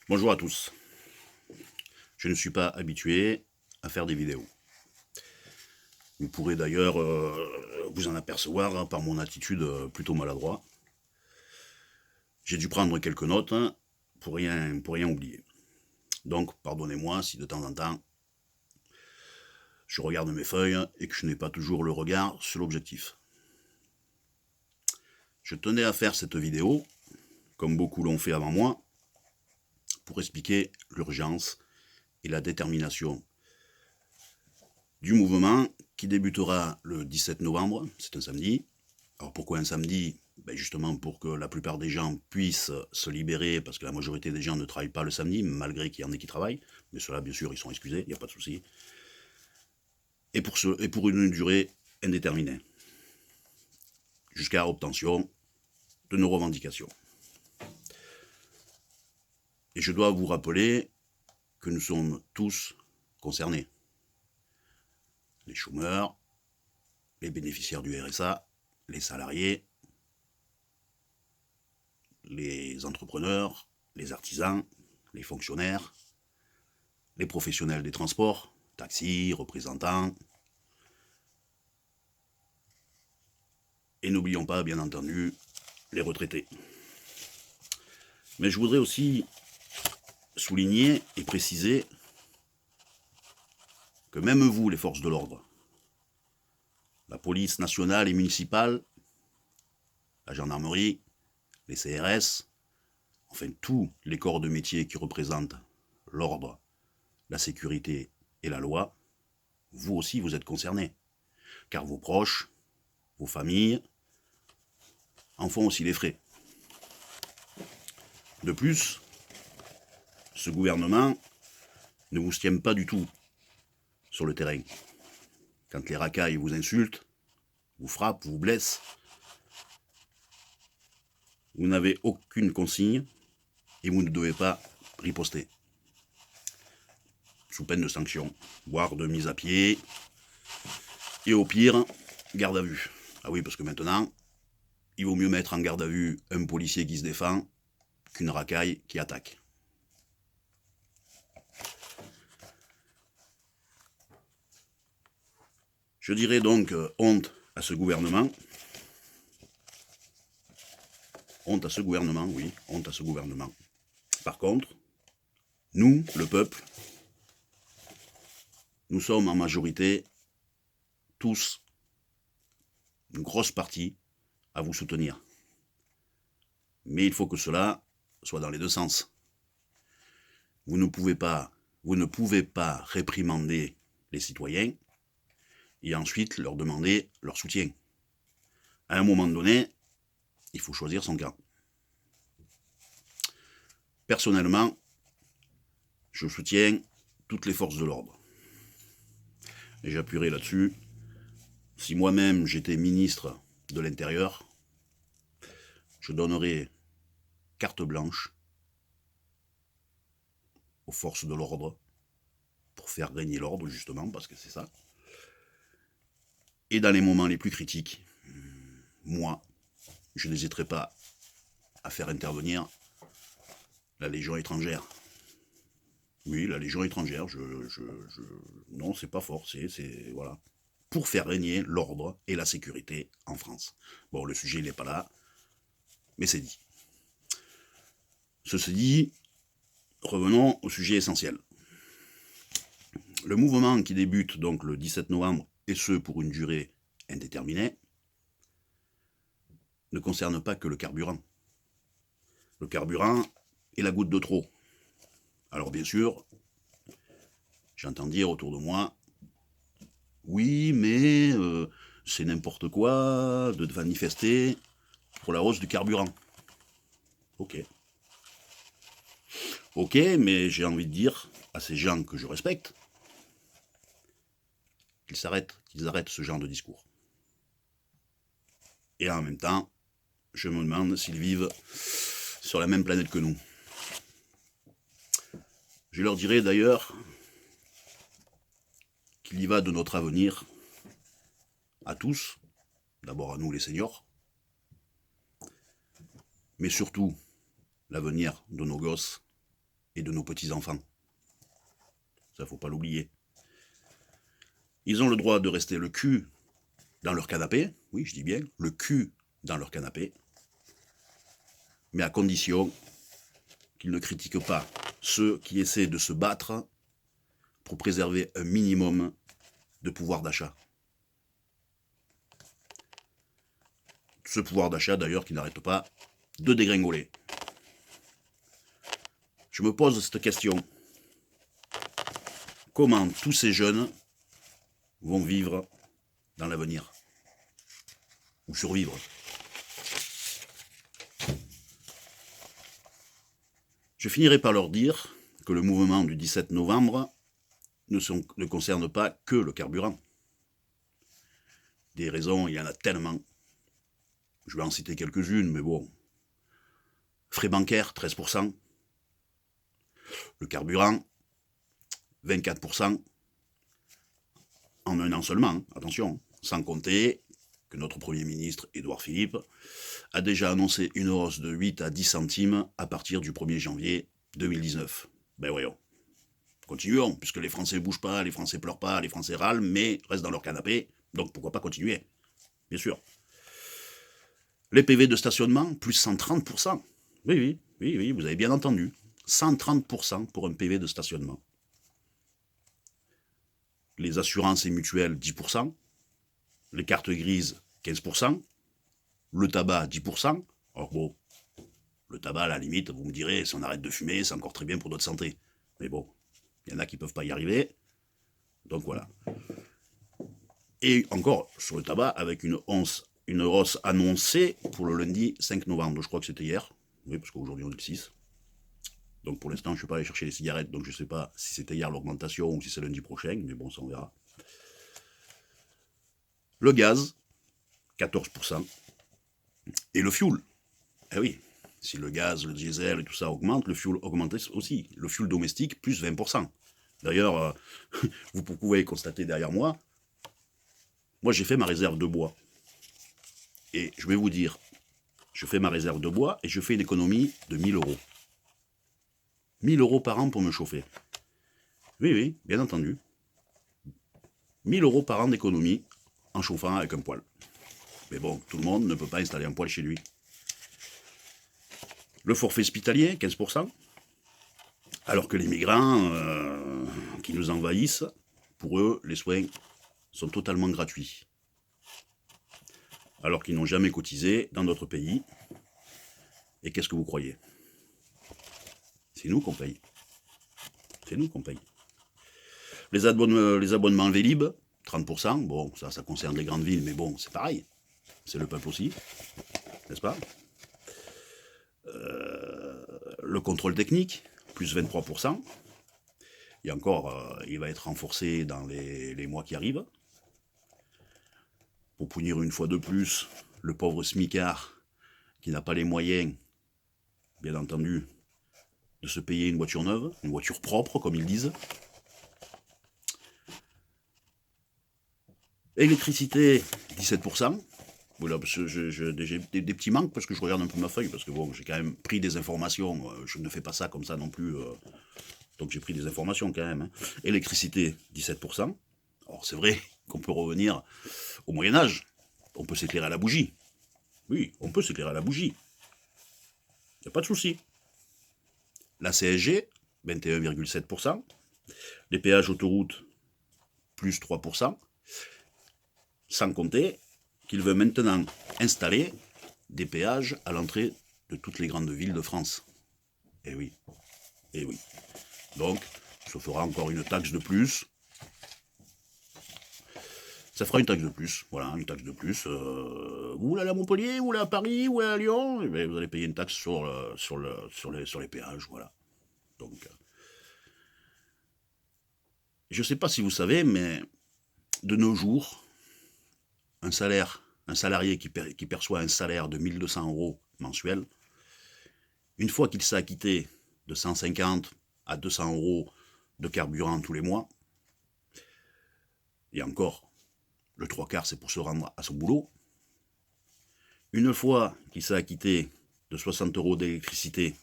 Bonjour à tous. Je ne suis pas habitué à faire des vidéos. Vous pourrez d'ailleurs vous en apercevoir par mon attitude plutôt maladroite. J'ai dû prendre quelques notes pour rien oublier. Donc pardonnez-moi si de temps en temps je regarde mes feuilles et que je n'ai pas toujours le regard sur l'objectif. Je tenais à faire cette vidéo, comme beaucoup l'ont fait avant moi, pour expliquer l'urgence et la détermination du mouvement qui débutera le 17 novembre, c'est un samedi. Alors pourquoi un samedi? Justement pour que la plupart des gens puissent se libérer, parce que la majorité des gens ne travaillent pas le samedi, malgré qu'il y en ait qui travaillent, mais ceux-là bien sûr ils sont excusés, il n'y a pas de souci. Et pour une durée indéterminée, jusqu'à obtention de nos revendications. Et je dois vous rappeler que nous sommes tous concernés. Les chômeurs, les bénéficiaires du RSA, les salariés, les entrepreneurs, les artisans, les fonctionnaires, les professionnels des transports, taxis, représentants. Et n'oublions pas, bien entendu, les retraités. Mais je voudrais aussi souligner et préciser que même vous, les forces de l'ordre, la police nationale et municipale, la gendarmerie, les CRS, enfin tous les corps de métier qui représentent l'ordre, la sécurité et la loi, vous aussi vous êtes concernés, car vos proches, vos familles en font aussi les frais. De plus, ce gouvernement ne vous tient pas du tout sur le terrain. Quand les racailles vous insultent, vous frappent, vous blessent, vous n'avez aucune consigne et vous ne devez pas riposter. Sous peine de sanction, voire de mise à pied, et au pire, garde à vue. Ah oui, parce que maintenant, il vaut mieux mettre en garde à vue un policier qui se défend qu'une racaille qui attaque. Je dirais donc honte à ce gouvernement. Honte à ce gouvernement, oui, honte à ce gouvernement. Par contre, nous, le peuple, nous sommes en majorité, tous, une grosse partie, à vous soutenir. Mais il faut que cela soit dans les deux sens. Vous ne pouvez pas réprimander les citoyens et ensuite leur demander leur soutien. À un moment donné, il faut choisir son camp. Personnellement, je soutiens toutes les forces de l'ordre. Et j'appuierai là-dessus. Si moi-même j'étais ministre de l'Intérieur, je donnerais carte blanche aux forces de l'ordre pour faire régner l'ordre, justement, parce que c'est ça. Et dans les moments les plus critiques, moi, je n'hésiterai pas à faire intervenir la Légion étrangère. Oui, la Légion étrangère, non, c'est pas fort, c'est voilà, pour faire régner l'ordre et la sécurité en France. Bon, le sujet, il n'est pas là, mais c'est dit. Ceci dit, revenons au sujet essentiel. Le mouvement qui débute donc le 17 novembre, et ce pour une durée indéterminée, ne concerne pas que le carburant. Le carburant est la goutte de trop. Alors bien sûr, j'entends dire autour de moi, oui, mais c'est n'importe quoi de manifester pour la hausse du carburant. Ok. Ok, mais j'ai envie de dire à ces gens que je respecte qu'ils arrêtent ce genre de discours. Et en même temps, je me demande s'ils vivent sur la même planète que nous. Je leur dirai d'ailleurs qu'il y va de notre avenir, à tous, d'abord à nous les seniors, mais surtout l'avenir de nos gosses et de nos petits-enfants. Ça, faut pas l'oublier. Ils ont le droit de rester le cul dans leur canapé, oui, je dis bien, le cul dans leur canapé, mais à condition qu'ils ne critiquent pas ceux qui essaient de se battre pour préserver un minimum de pouvoir d'achat. Ce pouvoir d'achat, d'ailleurs, qui n'arrête pas de dégringoler. Je me pose cette question. Comment tous ces jeunes vont vivre dans l'avenir? Ou survivre? Je finirai par leur dire que le mouvement du 17 novembre ne concerne pas que le carburant. Des raisons, il y en a tellement. Je vais en citer quelques-unes, mais bon. Frais bancaires, 13%. Le carburant, 24% en un an seulement, attention. Sans compter que notre Premier ministre, Édouard Philippe, a déjà annoncé une hausse de 8 à 10 centimes à partir du 1er janvier 2019. Ben voyons. Continuons, puisque les Français ne bougent pas, les Français pleurent pas, les Français râlent, mais restent dans leur canapé, donc pourquoi pas continuer? Bien sûr. Les PV de stationnement, plus 130%. Oui, vous avez bien entendu. 130% pour un PV de stationnement. Les assurances et mutuelles, 10%. Les cartes grises, 15%. Le tabac, 10%. Alors bon, le tabac, à la limite, vous me direz, si on arrête de fumer, c'est encore très bien pour notre santé. Mais bon, il y en a qui ne peuvent pas y arriver. Donc voilà. Et encore, sur le tabac, avec une hausse annoncée pour le lundi 5 novembre. Je crois que c'était hier. Oui, parce qu'aujourd'hui on est le 6. Donc pour l'instant, je ne suis pas allé chercher les cigarettes, donc je ne sais pas si c'était hier l'augmentation ou si c'est lundi prochain, mais bon, ça on verra. Le gaz, 14%. Et le fioul. Eh oui, si le gaz, le diesel et tout ça augmente, le fioul augmente aussi. Le fioul domestique, plus 20%. D'ailleurs, vous pouvez constater derrière moi, j'ai fait ma réserve de bois. Et je vais vous dire, je fais ma réserve de bois et je fais une économie de 1000 euros. 1000 euros par an pour me chauffer. Oui, bien entendu. 1000 euros par an d'économie en chauffant avec un poêle. Mais bon, tout le monde ne peut pas installer un poêle chez lui. Le forfait hospitalier, 15%. Alors que les migrants qui nous envahissent, pour eux, les soins sont totalement gratuits. Alors qu'ils n'ont jamais cotisé dans notre pays. Et qu'est-ce que vous croyez? C'est nous qu'on paye. C'est nous qu'on paye. Les abonnements Vélib, 30%. Bon, ça concerne les grandes villes, mais bon, c'est pareil. C'est le peuple aussi, n'est-ce pas? Le contrôle technique, plus 23%. Et encore, il va être renforcé dans les mois qui arrivent. Pour punir une fois de plus le pauvre smicard qui n'a pas les moyens, bien entendu, de se payer une voiture neuve, une voiture propre, comme ils disent. Électricité, 17%. Voilà, j'ai des petits manques parce que je regarde un peu ma feuille, parce que bon, j'ai quand même pris des informations. Je ne fais pas ça comme ça non plus. Donc j'ai pris des informations quand même. Hein. Électricité, 17%. Alors c'est vrai qu'on peut revenir au Moyen-Âge. On peut s'éclairer à la bougie. Oui, on peut s'éclairer à la bougie. Il n'y a pas de souci. La CSG, 21,7%. Les péages autoroutes, plus 3%. Sans compter qu'il veut maintenant installer des péages à l'entrée de toutes les grandes villes de France. Eh oui. Donc, ça fera encore une taxe de plus. Ça fera une taxe de plus, voilà, une taxe de plus. Vous allez à Montpellier, vous allez à Paris, vous allez à Lyon, et vous allez payer une taxe sur les péages, voilà. Donc, je ne sais pas si vous savez, mais de nos jours, un salarié qui perçoit un salaire de 1200 € mensuel, une fois qu'il s'est acquitté de 150 à 200 € de carburant tous les mois, et encore, le 3/4 c'est pour se rendre à son boulot, une fois qu'il s'est acquitté de 60 € d'électricité,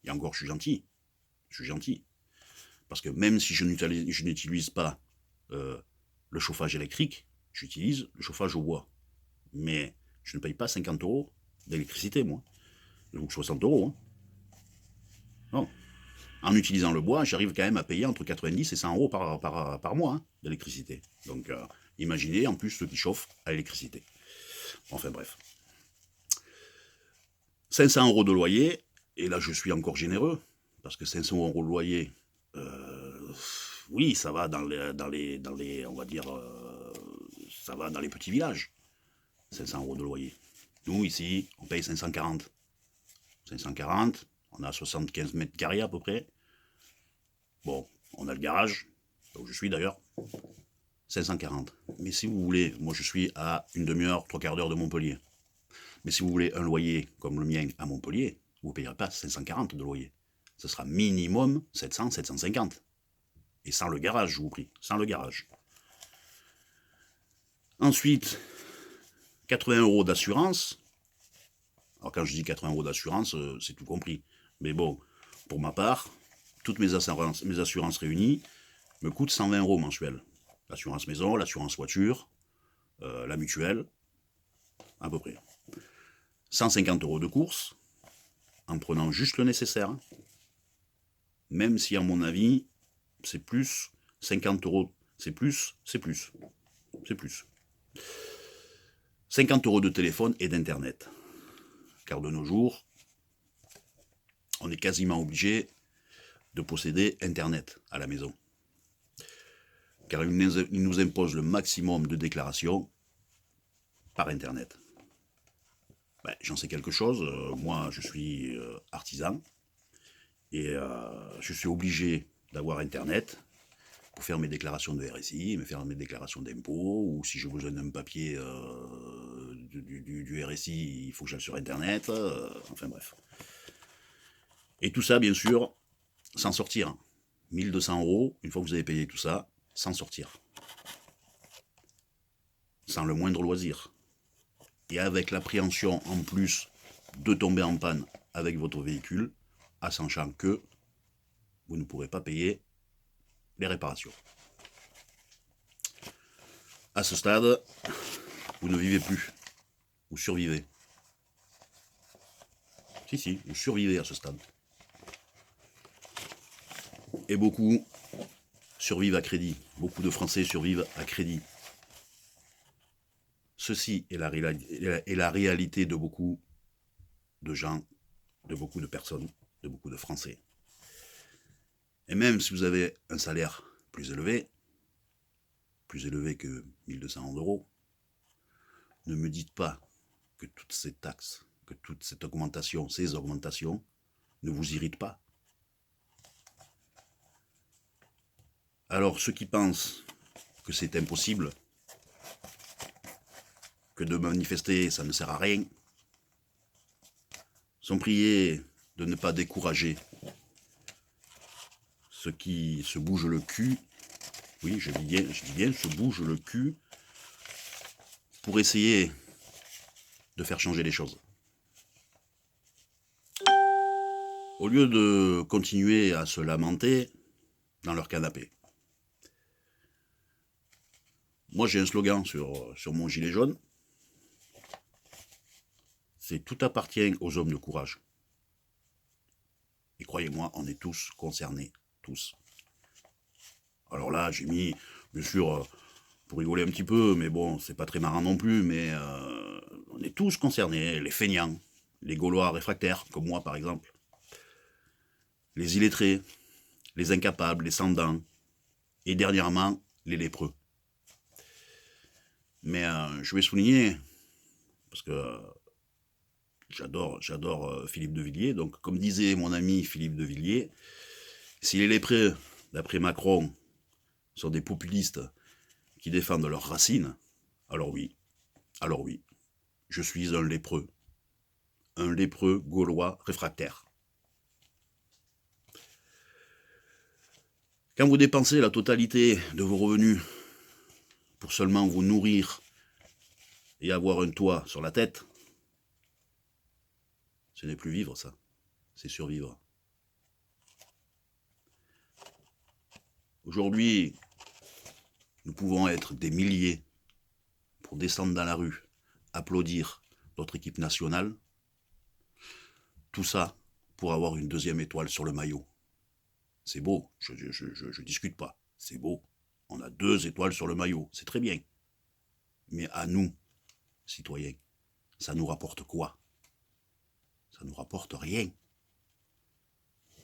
et encore je suis gentil, je suis gentil. Parce que même si je n'utilise pas le chauffage électrique, j'utilise le chauffage au bois. Mais je ne paye pas 50 € d'électricité, moi. Donc 60 €. Hein. Non. En utilisant le bois, j'arrive quand même à payer entre 90 et 100 € par mois hein, d'électricité. Donc imaginez en plus ceux qui chauffent à l'électricité. Enfin bref. 500 € de loyer, et là je suis encore généreux, parce que 500 € de loyer, oui, ça va dans les on va dire, ça va dans les petits villages. 500 € de loyer. Nous, ici, on paye 540. 540, on a 75 mètres carrés à peu près. Bon, on a le garage, là où je suis d'ailleurs. 540. Mais si vous voulez, moi je suis à une demi-heure, 3/4 d'heure de Montpellier. Mais si vous voulez un loyer comme le mien à Montpellier, vous ne payerez pas 540 de loyer. Ce sera minimum 700, 750. Et sans le garage, je vous prie, sans le garage. Ensuite, 80 € d'assurance. Alors quand je dis 80 € d'assurance, c'est tout compris. Mais bon, pour ma part, toutes mes assurances réunies me coûtent 120 € mensuels. L'assurance maison, l'assurance voiture, la mutuelle, à peu près. 150 € de course, en prenant juste le nécessaire. Même si à mon avis, c'est plus, 50 €, c'est plus. 50 € de téléphone et d'internet. Car de nos jours, on est quasiment obligé de posséder internet à la maison. Car il nous impose le maximum de déclarations par internet. Ben, j'en sais quelque chose, moi je suis artisan, et je suis obligé d'avoir internet pour faire mes déclarations de RSI, faire mes déclarations d'impôts, ou si j'ai besoin d'un papier du RSI, il faut que j'aille sur internet, enfin bref. Et tout ça, bien sûr, sans sortir. 1200 €, une fois que vous avez payé tout ça, sans sortir. Sans le moindre loisir. Et avec l'appréhension en plus de tomber en panne avec votre véhicule, à sachant que vous ne pourrez pas payer les réparations. À ce stade, vous ne vivez plus. Vous survivez. Si, vous survivez à ce stade. Et beaucoup survivent à crédit. Beaucoup de Français survivent à crédit. Ceci est la réalité de beaucoup de gens, de beaucoup de personnes, de beaucoup de Français. Et même si vous avez un salaire plus élevé que 1200 €, ne me dites pas que toutes ces taxes, que toute cette augmentation, ces augmentations, ne vous irritent pas. Alors ceux qui pensent que c'est impossible, que de manifester ça ne sert à rien, sont priés de ne pas décourager ceux qui se bougent le cul, oui je dis bien se bougent le cul, pour essayer de faire changer les choses. Au lieu de continuer à se lamenter dans leur canapé. Moi j'ai un slogan sur mon gilet jaune. C'est « Tout appartient aux hommes de courage ». Et croyez-moi, on est tous concernés, tous. Alors là, j'ai mis, bien sûr, pour rigoler un petit peu, mais bon, c'est pas très marrant non plus, mais on est tous concernés, les feignants, les Gaulois réfractaires, comme moi par exemple, les illettrés, les incapables, les sans-dents, et dernièrement, les lépreux. Mais je vais souligner, parce que j'adore Philippe de Villiers, donc comme disait mon ami Philippe de Villiers, si les lépreux, d'après Macron, sont des populistes qui défendent leurs racines, alors oui, je suis un lépreux gaulois réfractaire. Quand vous dépensez la totalité de vos revenus pour seulement vous nourrir et avoir un toit sur la tête, ce n'est plus vivre ça, c'est survivre. Aujourd'hui, nous pouvons être des milliers pour descendre dans la rue, applaudir notre équipe nationale. Tout ça pour avoir une 2e étoile sur le maillot. C'est beau, je discute pas. C'est beau. On a 2 étoiles sur le maillot, c'est très bien. Mais à nous, citoyens, ça nous rapporte quoi? Ça nous rapporte rien.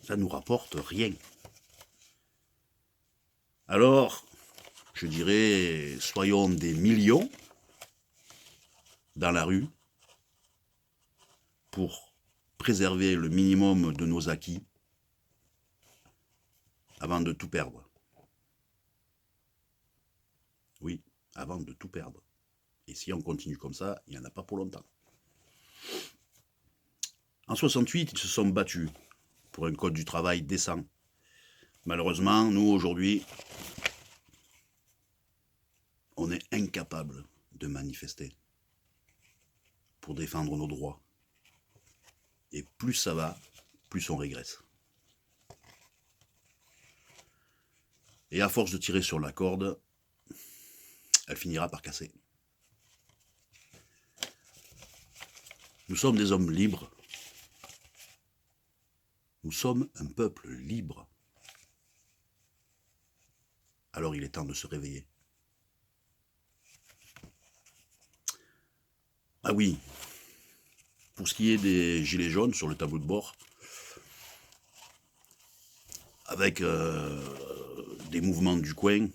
Ça nous rapporte rien. Alors, je dirais, soyons des millions dans la rue pour préserver le minimum de nos acquis avant de tout perdre. Oui, avant de tout perdre. Et si on continue comme ça, il n'y en a pas pour longtemps. En 68, ils se sont battus pour un code du travail décent. Malheureusement, nous, aujourd'hui, on est incapable de manifester pour défendre nos droits. Et plus ça va, plus on régresse. Et à force de tirer sur la corde, elle finira par casser. Nous sommes des hommes libres. Nous sommes un peuple libre. Alors il est temps de se réveiller. Ah oui, pour ce qui est des gilets jaunes sur le tableau de bord, avec des mouvements du coin,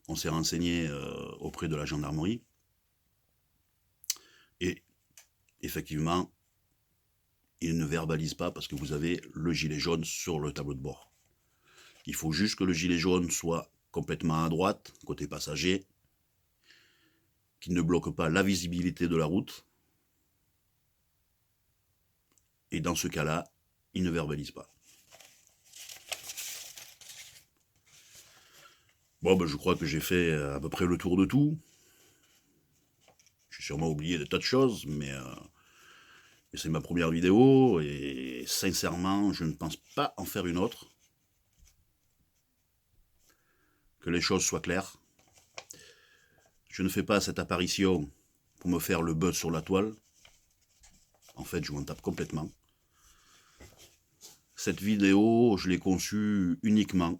on s'est renseigné auprès de la gendarmerie. Et effectivement, ils ne verbalisent pas parce que vous avez le gilet jaune sur le tableau de bord. Il faut juste que le gilet jaune soit complètement à droite, côté passager, qu'il ne bloque pas la visibilité de la route. Et dans ce cas-là, ils ne verbalisent pas. Bon, ben, je crois que j'ai fait à peu près le tour de tout. J'ai sûrement oublié des tas de choses, mais c'est ma première vidéo, et sincèrement, je ne pense pas en faire une autre. Que les choses soient claires. Je ne fais pas cette apparition pour me faire le buzz sur la toile. En fait, je m'en tape complètement. Cette vidéo, je l'ai conçue uniquement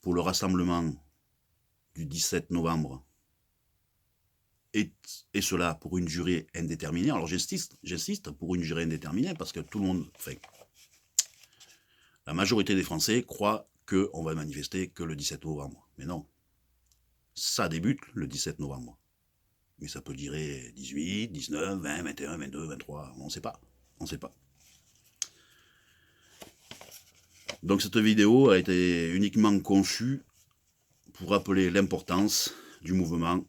pour le rassemblement du 17 novembre. Et cela pour une durée indéterminée. Alors j'insiste pour une durée indéterminée parce que tout le monde, enfin, la majorité des Français croient qu'on va manifester que le 17 novembre. Mais non, ça débute le 17 novembre. Mais ça peut durer 18, 19, 20, 21, 22, 23, on ne sait pas. On ne sait pas. Donc cette vidéo a été uniquement conçue pour rappeler l'importance du mouvement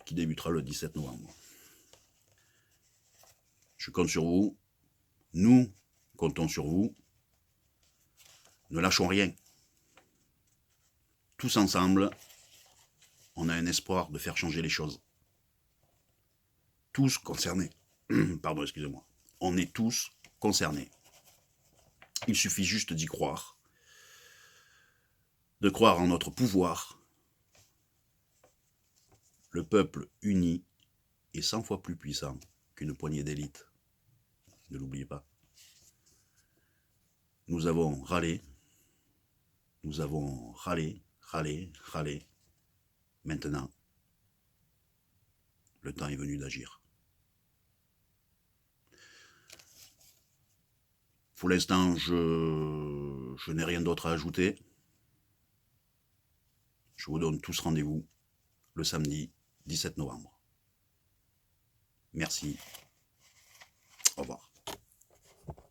qui débutera le 17 novembre. Je compte sur vous. Nous comptons sur vous. Ne lâchons rien. Tous ensemble, on a un espoir de faire changer les choses. Tous concernés. Pardon, excusez-moi. On est tous concernés. Il suffit juste d'y croire. De croire en notre pouvoir. Le peuple uni est 100 fois plus puissant qu'une poignée d'élites. Ne l'oubliez pas. Nous avons râlé. Nous avons râlé. Maintenant, le temps est venu d'agir. Pour l'instant, je n'ai rien d'autre à ajouter. Je vous donne tous rendez-vous le samedi 17 novembre. Merci. Au revoir.